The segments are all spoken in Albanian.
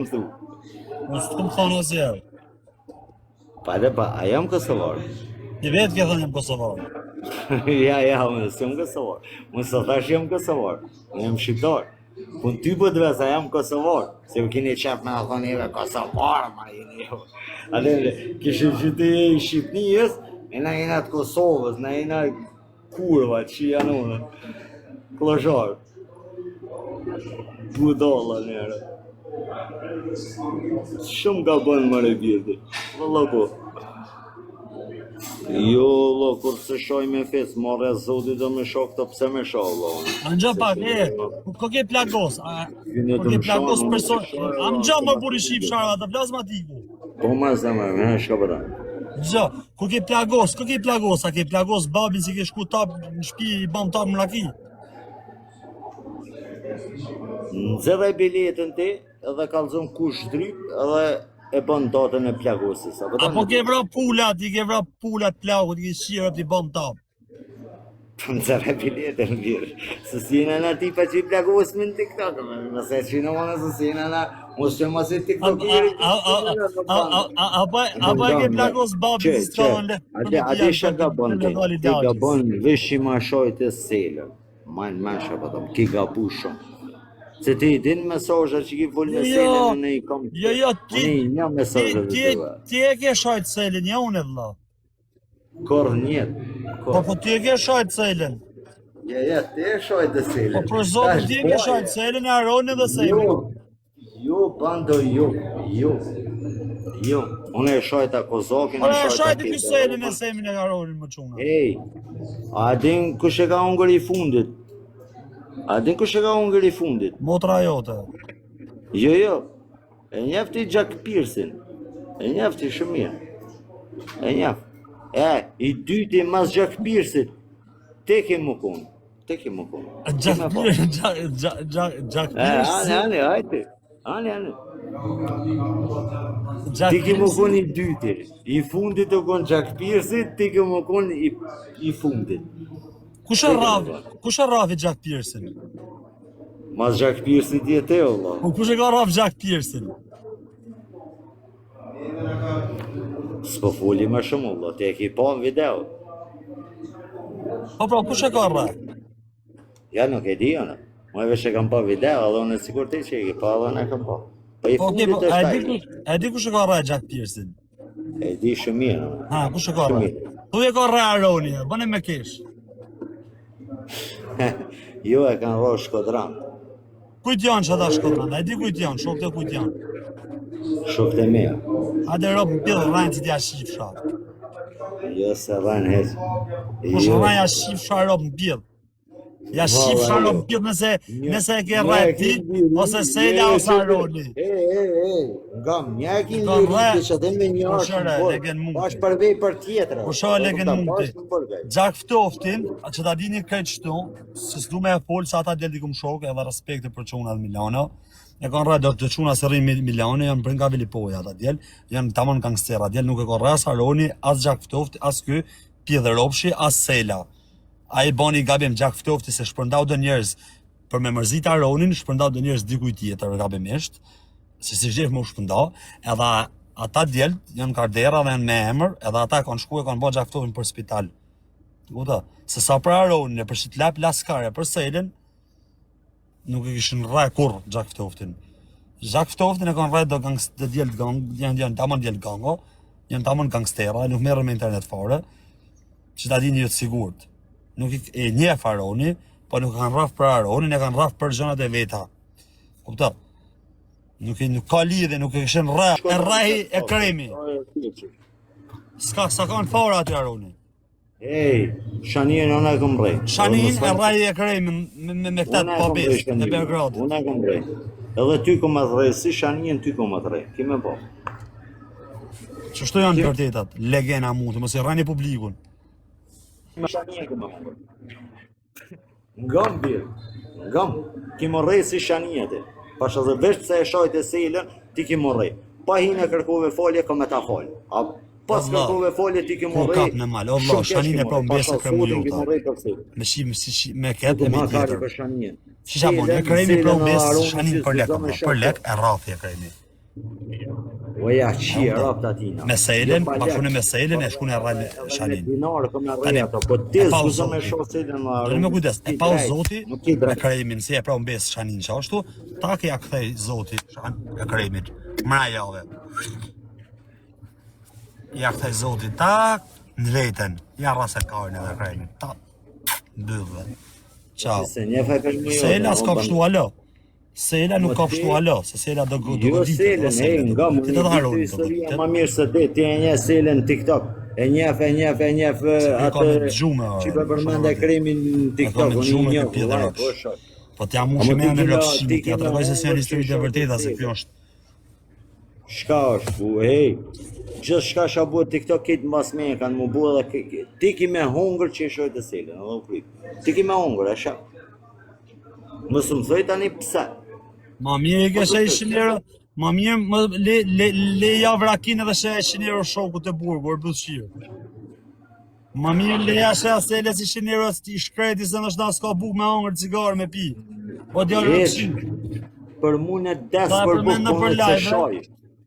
Unë s'të më thonë asë jarë. Pa, a jam Kosovar. Ti vetë ke thënë jam Kosovar. Ja, unë s'jam Kosovar. Unë së thash jam Kosovar. Unë jam shqiptar. Po ty po të vesa jam Kosovar. Se më keni qef me në thonë jeve Kosovar, ma jeni jo. Adele, kishë qyte i Shqipnijës, e na jena të Kosovës, na jena kurva që janë unë. Klosharë. Budalla njerë. Shumë ka bënë mare vjeti. Valla po. Jo, lo, kur se shoj me fes, more zotit do me shok të pse me shok, lo. Anxha pak, ko ke plagos? Ko ke plagos person... Am gja më buri shqip sharva, të plazmatiku. Po ma se me shka pëta. Gja, ko ke plagos, a ke plagos babin si ke shku tap në shpi i bam tap në laki? Nëzedhe biletën ti, edhe kalzon kush dryp, edhe e bën datën e plagosis. Apo ke vra pulat, i ke vra pulat plagut, i ke shqirët i bam tap. Nëzedhe biletën virë, se si jena na tipa që i plagos me në TikTok, nëse që në mëna se si jena na, mos që mëse TikTok Apo e ke plagos babin si të në Adi shë ka bën ti ka bën vesh që ma shojt e selën. Man shë ki ka pu shumë. Se ti din mesazhet që ki full me selën në i kom. Jo, ti e ke shojt selën, ja unë e vla. Kor njet. Po ti e ke shojt selën. Ja, ti e shojt e selën. Po për zotë ti e ke shojt selën e Aronin dhe selën. Jo, bando, jo. Unë e shojta Kozokin, e shojta këtë selën e semin e Aronin më quna. Ej, a din kush e ka ungër i fundit? Motra jote. Jo. E njefti Jack Pearson. E njefti shumë mirë. E njeft. I dyti mas Jack Pearson. Te ke më konë. Jack Pearson. Ani, hajte. Ani. Ti ke më konë i dyti. I fundit të konë Jack Pearson, ti ke më konë i fundit. Kush e rafi Jack Pearson? Mas Jack Pearson ti e te, Allah. Po kush e ka raf Jack Pearson? S'po foli më shumë, Allah, ti e ki pa në video. Po pra, kush e ka raf? Ja, nuk e di, anë. Më e vesh e kam pa video, edhe unë e sikur ti që e ki pa, edhe unë e kam pa. Po i fundit e shtajnë. E di kush e ka raf Jack Pearson? E di shumë mirë. Ha, kush e ka raf? Tu e ka raf Aroni, bëne me kesh. Jo e kanë rrë Shkodran. Kujt janë që ata Shkodran? E di kujt janë, shokët e kujt janë? Shokët e mea. Ate robë në pillë rajnë që t'ja shqipsha. Jo se rajnë hezë. Po shë rajnë ja shqipsha robë në pillë. Ja shqipsha robë në pillë nëse e ke rajnë ti, ose Sela ose Aroni. Nga mja e kinë lirë që dhe me një ashtë përvej për tjetëra. Po shë legen mundti. Gjak ftoftin, që ta dini këtë qëtu, se s'du me e folë, se ata del dikum shokë, edhe respekte për quna dhe Milano. E kanë rrë do quna se rrinë Milano, janë bringa Vilipoja ata del, janë tamon gangstera del, nuk e kanë rrë as Aroni, as Gjak ftofti, as ky, pjedhe ropshi, as Sela. A i bani gabim Gjak ftofti se shpërndau dhe njerëz, për me mërzit Aronin, shpërndau dhe njerëz dikuj tjetër gabimisht, se si gjithë më shpërndau, edhe ata djelt janë kardera dhe janë me emër, edhe ata kanë shku e kanë bërë Gjak ftoftin për spital. Guta, se sa për Aronin e për shqit lap laskare për Selën, nuk e kishin rraj kur Gjak ftoftin. Gjak ftoftin e kanë rraj do djelt gang, janë tamon djelt gango, janë tamon gangstera, nuk merren me internet fare, që ta dini ju të sigurt. Nuk e njeh Aroni, po nuk kanë rraf për Aronin, e kanë rraf për gjërat e veta. Kupta? Nuk ka lidhje, nuk e kishin rraj e kremi. Sa kanë fare aty Aroni. Ej, Shanin unë e këm rej. Shanin e rraj e kremi me këta të papes në Belgradit. Unë e këm rej. Edhe ty këm atë rej, si Shanin ty këm atë rej. Kime po. Qështu janë të vërtetat? Legena mundë, mos e rrani publikun. Shanin këm atë rej. Ngam bjerë. Ngam. Kime rej si Shanin atë. Pasha dhe vesh pëse e shajt e Selën, ti kime rej. Pa hinë e kërkove folje, këm e ta folje. Pas kërkove folje, ti kime rej. Kap në malë, Allah, Shanin e pra mbesë kremu jota. Me ketë e me tjetër. Shisha bon, e kremi pra mbesë Shanin për lek e rafi e kremi. Oja qia rapt atina. Me Selen, pa shune me Selen, e shkune rrallë Shanin. Dinarë kom në rrejë ato, po ti s'kuzo me shoh Selen në Dërë me kujdes, e pa o zoti, me kremin, si e pra mbes Shanin që ashtu, tak ja kthej zoti e kremit, mra jave. Ja kthej zoti, tak, në vetën, ja rrasë karën edhe kremin, tak, mbyllë. Ciao. Sela s'ka pështu alo. Sela nuk ka pështu alo, se Sela do Jo Selen, nga më ti do të harroni. Ma mirë se ti e njeh Selen TikTok. E njef atë që për përmende kremin në TikTok, unë i njef. Po t'ja mu shme në lëkshimi, t'ja të regoj se se janë historit e vërteta, se kjo është. Shka është, bu, hej, gjithë shka shabu TikTok kitë mbas me kanë mu bu edhe ti ki me hongër që i shojt e Selen, edhe u kryt. Ti ki me hongër, e shak. Mësë më thoj tani pse. Ma mirë i kështë e 100 euro, ma mirë leja vrakin edhe shë e 100 euro shoku të burgu, orë bëthshirë. Ma mirë leja shë a Sele si 100 euro i shkreti se në shda s'ka buk me hongër cigarë me pi. O djallë rëkshim. Për mu në des për buk për në të shoj.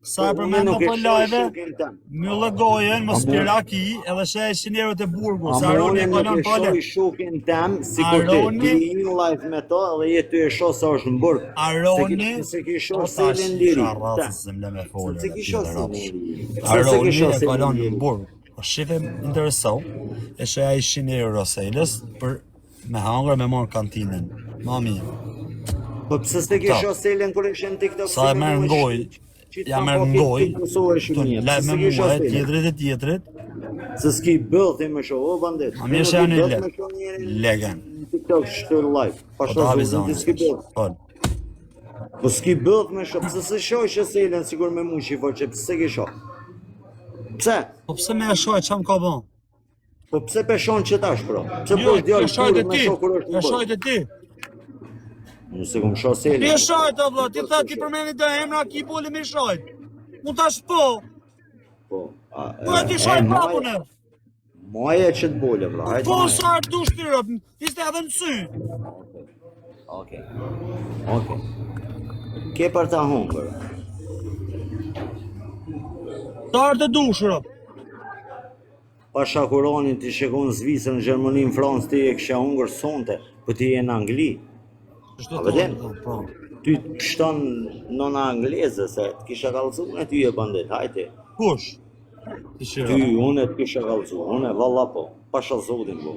Sa e përmendo për live, më lëgojen, më spira ki, edhe shë e 100 euro të burgu, se Aroni e kolon pole. Amoni nuk e shoj shukin tem, si kur ti i në live me to, edhe jetë të e shoj sa është në burg. Aroni, se ki shoj Selen liri. Aroni e kolon në burg. Shife interesau, e shë e 100 euro Seles, për me hangër me morë kantinën. Mami. Po pëse s'te ki shoj Selen kër ishe në TikTok? Sa e merë ngoj, ja merë ngoj, të le me muhe, tjetrit. Se s'ki bëllë me shoh, o bandet. A mirë që janë i legen. TikTok shtë live. Po të avizani. Po s'ki bëllë me shoh, pëse se shoh që Selen sigur me mu që i fërë që pëse ki shoh. Pse? Po pëse me e shoh e që më ka bon? Po pëse peshon që tash, bro? Pëse po është djallë kurë me shoh kur është në bërë? E shoh e ti. Nëse kom shoh Selen. Ti e shojt o vlo, ti tha ti përmeni dhe emra ki boli me shojt. Mu tash po. Po. Po e ti shojt papune. Moje që të bole, bro. Po sa e dush ti rëp, ti s'te edhe në sy. Oke. Ke për ta hongër. Ta arë të dush rëp. Pa shakuronin ti shikon Zvicër, në Gjermani, në Francë, ti e kësha hongër sonte, po ti e në Angli. A vëden? Ty të pështon nëna angleze, se të kisha kalëcu, unë e ty e bandet, hajte. Kush? Ty, unë e të kisha kalëcu, unë e valla po, pasha zotin po.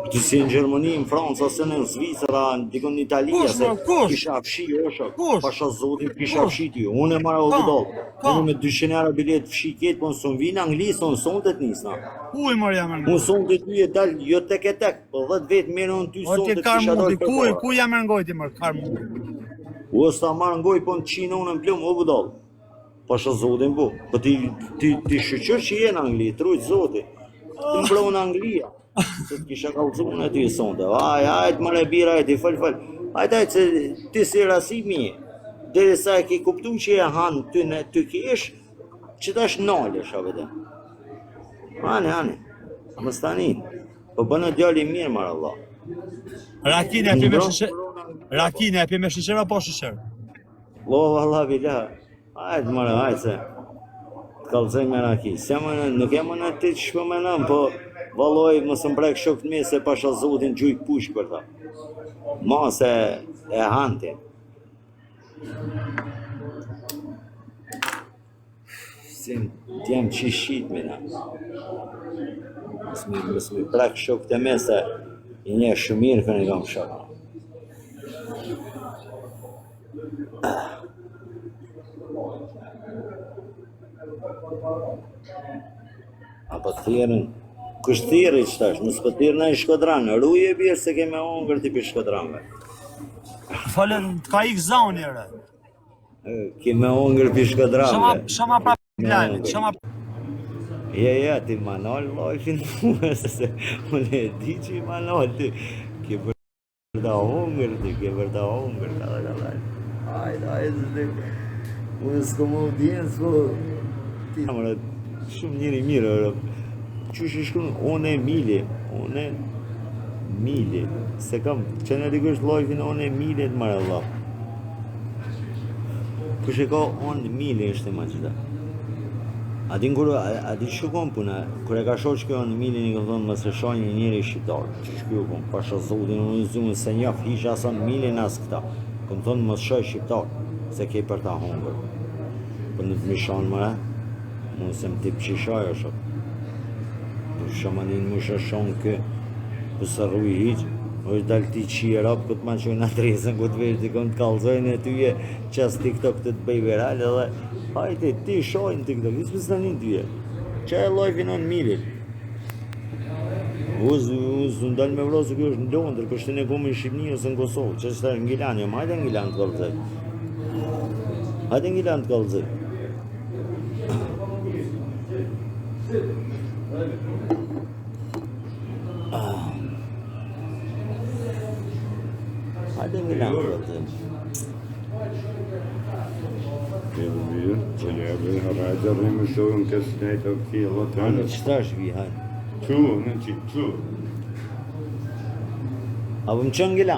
Ty si në Gjermani, në Francë, ose në Zvicra, dikon në Italia, se kisha fshi osha, pasha zotin, kisha fshi ty, unë e mara o vëdollë. Unë me 200 euro bilet fshi ketë, po në sonë vinë Angli, sonë të të nisë, na. Uj, mërja mërë. Unë sonë të ty e dalë, jo tek e tek, po 10 vetë mërë në ty sonë të kisha dalë për para. Ku jam mërë ngojti mërë, karë mundi? U është ta marë ngoj, po në qinë unë në plumë, o vëdollë. Pasha zotin po, po ti shqyqër që je në Angli, trujtë zotin. Ti më bro në Anglia, se të kisha kalëcu në ty sonte. Ajtë mërë e bira, ajtë i falë. Ajtë, se ti si rasimi, deri sa e ki kuptu që e hanë ty kesh, që ta është nalësh, a vete. Hane, më stanin. Po bënë djalli mirë, marë Allah. Rakine e pi me shisher apo shisher? Lo, valla, bila. Ajtë mërë, ajtë se. Të kalëzaj me raki. Nuk e më në ti që shpëmenëm, po valoj më së mbrek shok të mi se pasha zotin gjujt push për ta. Ma se e hantin. T'jam qishit mina. Mësmi prek shok të me se i një shumirë kërë i kam shok. Apo thirën, kush thirë i qëtash, mësë për thirë në i shkodranë, ruje bjerë se keme ongër t'i për shkodranëve. Falen, t'ka ik zanë njëre. Keme ongër për shkodranëve. Shama pra p***lajnë, shama... Ja, ti manol lojfin muë, se unë e di që i manol ti. Ke vërda ongër ti, ke vërda ongër, kada. Ajde, unë s'ko më audiencë, po... Ti jamërë, shumë njëri mirë, qysh i shkrunë, unë e mili, se kam, që në dikush lojfin, unë e mili të marë Allah. Kush e ka unë mili është e ma qëta. A di shkon puna, kur e ka shoh që në milin i ka thonë mëse shoh një njeri shqiptar. Që shkjo kom, pasha zotin, unë zumë se njaf, hisha sa në milin as këta. Kom thonë mëse shoh shqiptar, se ke për ta hongër. Për në të mishan mëre, mu se më tip qishaj është. Për shamanin mu shashon kë, për së rruj hiqë, është dalë ti qira, këtë ma qojnë adresën, këtë veç të kënë të kalzojnë e tyje, qas TikTok të bëj viral, edhe hajte, ti shojnë TikTok, isë për së një tyje, që e loj finon milit. Unë dalë me vrosë kjo është në Londër, kështë në komë në Shqipni ose në Kosovë, që është në Ngilan, jam hajte Ngilan të kalzoj. Hajte Ngilan të kalzoj. Hajde Ngilan të kalzoj. Po ja bën hajde rrimë shohën kësë nejtë o këti Allah të Hajde qëta është vi, hajde. Çu, në që çu. A vëm që Ngilan?